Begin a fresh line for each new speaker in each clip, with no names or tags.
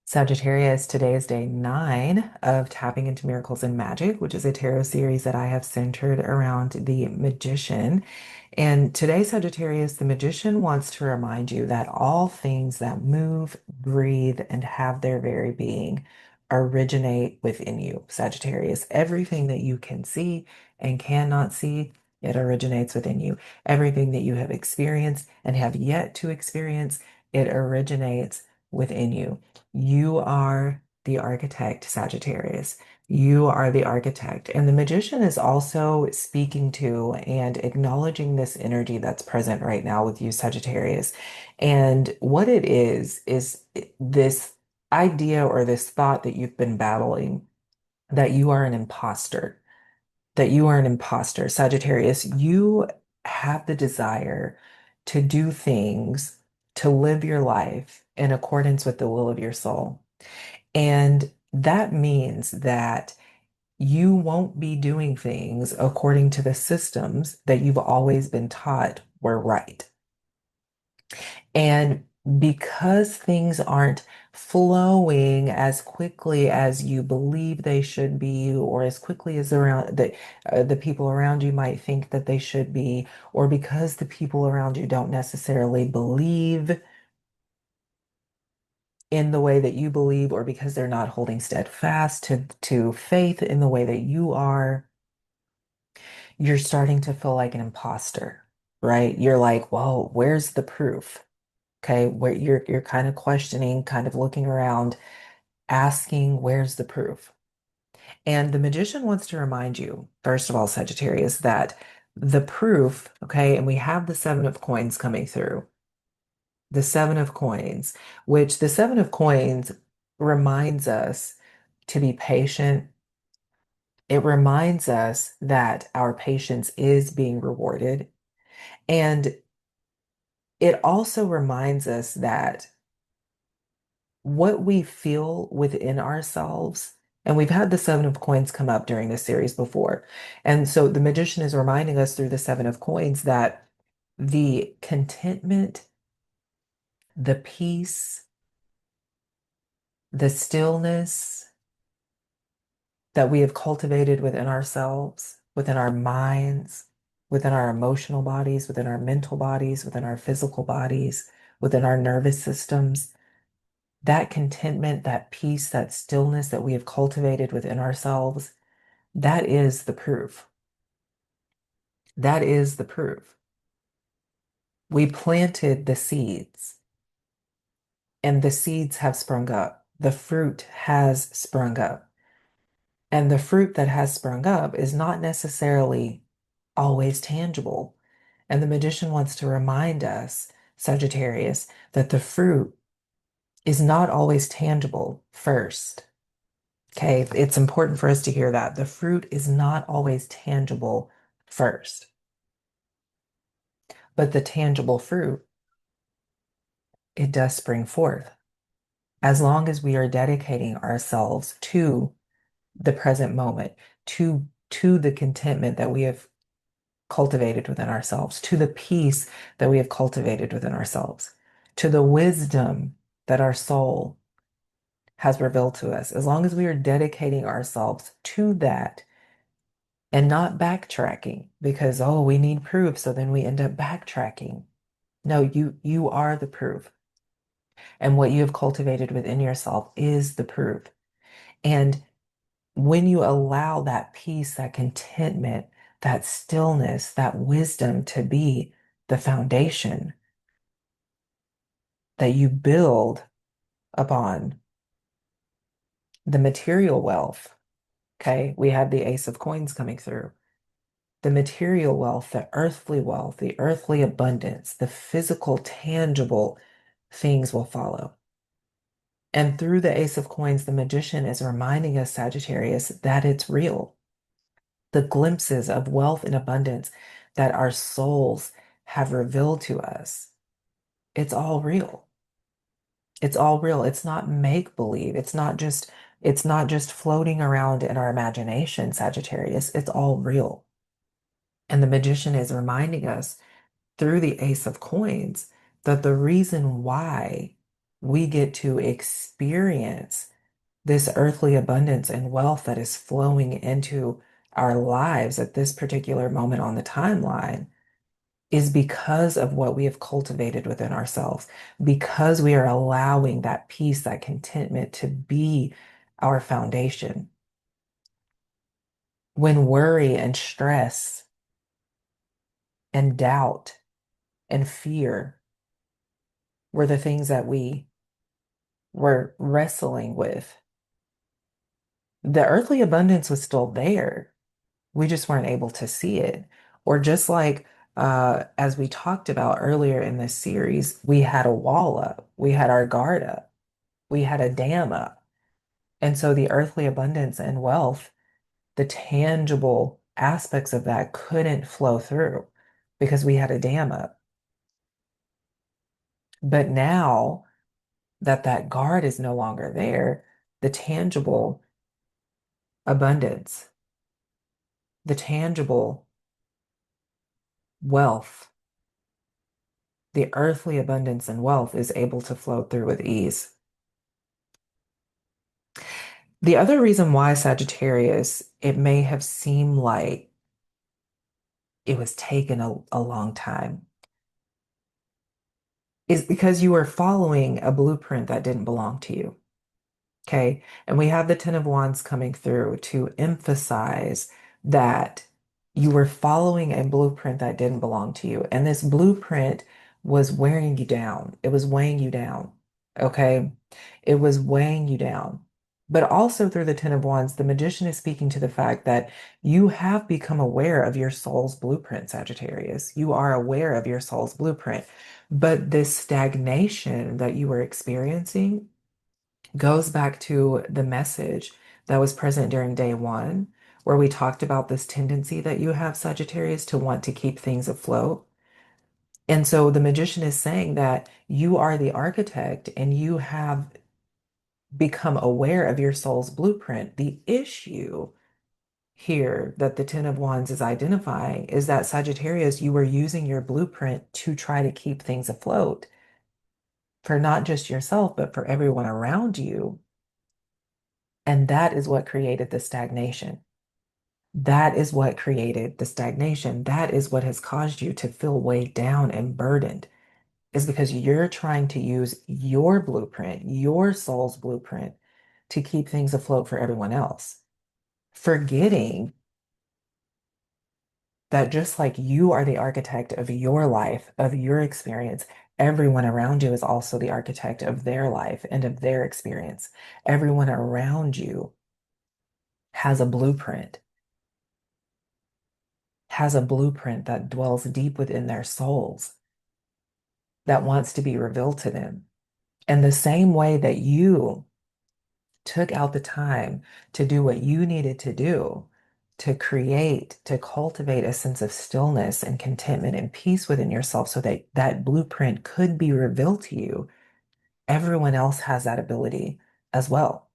Sagittarius, today is day 9 of Tapping into Miracles and Magic, which is a tarot series that I have centered around the magician. And today, Sagittarius, the magician wants to remind you that all things that move, breathe, and have their very being originate within you, Sagittarius. Everything that you can see and cannot see, it originates within you. Everything that you have experienced and have yet to experience, it originates within you. You are the architect, Sagittarius. You are the architect. And the magician is also speaking to and acknowledging this energy that's present right now with you, Sagittarius. And what it is this idea or this thought that you've been battling that you are an imposter, that you are an imposter. Sagittarius, you have the desire to do things, to live your life in accordance with the will of your soul. And that means that you won't be doing things according to the systems that you've always been taught were right. And because things aren't flowing as quickly as you believe they should be, or as quickly as the people around you might think that they should be, or because the people around you don't necessarily believe in the way that you believe, or because they're not holding steadfast to faith in the way that you are, you're starting to feel like an imposter, right? You're like, whoa, where's the proof? Okay, where you're kind of questioning, kind of looking around, asking, where's the proof? And the magician wants to remind you, first of all, Sagittarius, that the proof, okay, and we have the Seven of Coins coming through, the Seven of Coins, which the Seven of Coins reminds us to be patient. It reminds us that our patience is being rewarded. And it also reminds us that what we feel within ourselves, and we've had the Seven of Coins come up during this series before. And so the magician is reminding us through the Seven of Coins that the contentment, the peace, the stillness that we have cultivated within ourselves, within our minds, within our emotional bodies, within our mental bodies, within our physical bodies, within our nervous systems, that contentment, that peace, that stillness that we have cultivated within ourselves, that is the proof. That is the proof. We planted the seeds and the seeds have sprung up. The fruit has sprung up. And the fruit that has sprung up is not necessarily always tangible. And the magician wants to remind us, Sagittarius, that the fruit is not always tangible first. Okay, it's important for us to hear that. The fruit is not always tangible first, but the tangible fruit, it does spring forth as long as we are dedicating ourselves to the present moment, to the contentment that we have cultivated within ourselves, to the peace that we have cultivated within ourselves, to the wisdom that our soul has revealed to us. As long as we are dedicating ourselves to that and not backtracking because, oh, we need proof, so then we end up backtracking. No, you are the proof. And what you have cultivated within yourself is the proof. And when you allow that peace, that contentment, that stillness, that wisdom to be the foundation that you build upon the material wealth, okay? We have the Ace of Coins coming through. The material wealth, the earthly abundance, the physical, tangible things will follow. And through the Ace of Coins, the magician is reminding us, Sagittarius, that it's real. The glimpses of wealth and abundance that our souls have revealed to us, it's all real. It's all real. It's not make believe. It's not just floating around in our imagination, Sagittarius. It's all real. And the magician is reminding us through the Ace of Coins that the reason why we get to experience this earthly abundance and wealth that is flowing into our lives at this particular moment on the timeline is because of what we have cultivated within ourselves, because we are allowing that peace, that contentment to be our foundation. When worry and stress and doubt and fear were the things that we were wrestling with, the earthly abundance was still there. We just weren't able to see it. Or just like as we talked about earlier in this series, we had a wall up, we had our guard up, we had a dam up. And so the earthly abundance and wealth, the tangible aspects of that couldn't flow through because we had a dam up. But now that that guard is no longer there, the tangible abundance, the tangible wealth, the earthly abundance and wealth is able to flow through with ease. The other reason why Sagittarius, it may have seemed like it was taking a long time is because you were following a blueprint that didn't belong to you. Okay. And we have the Ten of Wands coming through to emphasize that you were following a blueprint that didn't belong to you. And this blueprint was wearing you down. It was weighing you down. Okay. It was weighing you down. But also through the Ten of Wands, the magician is speaking to the fact that you have become aware of your soul's blueprint, Sagittarius. You are aware of your soul's blueprint. But this stagnation that you were experiencing goes back to the message that was present during day one, where we talked about this tendency that you have, Sagittarius, to want to keep things afloat. And so the magician is saying that you are the architect and you have become aware of your soul's blueprint. The issue here that the Ten of Wands is identifying is that Sagittarius, you were using your blueprint to try to keep things afloat for not just yourself, but for everyone around you. And that is what created the stagnation. That is what created the stagnation. That is what has caused you to feel weighed down and burdened, is because you're trying to use your blueprint, your soul's blueprint, to keep things afloat for everyone else, forgetting that just like you are the architect of your life, of your experience, everyone around you is also the architect of their life and of their experience. Everyone around you has a blueprint, has a blueprint that dwells deep within their souls that wants to be revealed to them. And the same way that you took out the time to do what you needed to do to create, to cultivate a sense of stillness and contentment and peace within yourself so that that blueprint could be revealed to you, everyone else has that ability as well.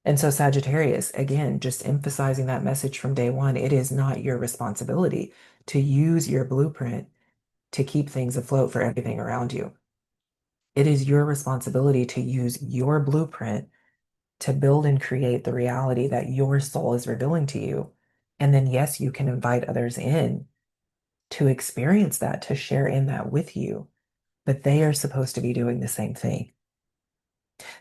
And so, Sagittarius, again, just emphasizing that message from day one, it is not your responsibility to use your blueprint to keep things afloat for everything around you. It is your responsibility to use your blueprint to build and create the reality that your soul is revealing to you. And then, yes, you can invite others in to experience that, to share in that with you, but they are supposed to be doing the same thing.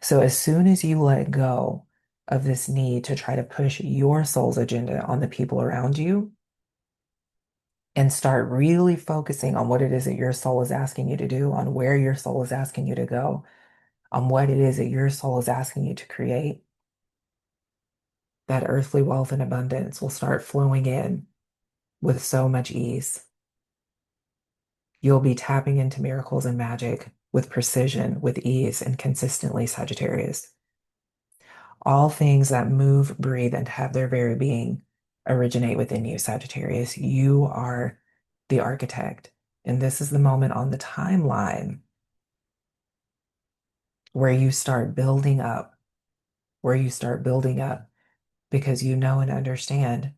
So as soon as you let go of this need to try to push your soul's agenda on the people around you and start really focusing on what it is that your soul is asking you to do, on where your soul is asking you to go, on what it is that your soul is asking you to create, that earthly wealth and abundance will start flowing in with so much ease. You'll be tapping into miracles and magic with precision, with ease, and consistently, Sagittarius. All things that move, breathe, and have their very being originate within you, Sagittarius. You are the architect. And this is the moment on the timeline where you start building up, where you start building up because you know and understand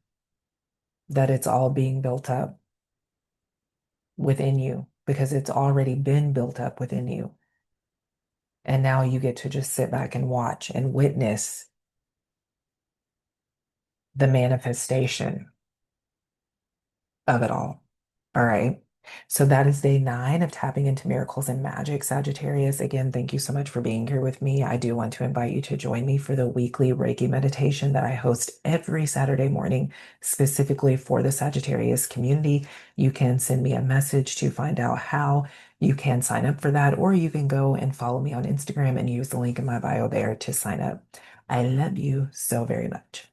that it's all being built up within you because it's already been built up within you. And now you get to just sit back and watch and witness the manifestation of it all. All right. So that is day 9 of tapping into miracles and magic, Sagittarius. Again, thank you so much for being here with me. I do want to invite you to join me for the weekly Reiki meditation that I host every Saturday morning, specifically for the Sagittarius community. You can send me a message to find out how you can sign up for that, or you can go and follow me on Instagram and use the link in my bio there to sign up. I love you so very much.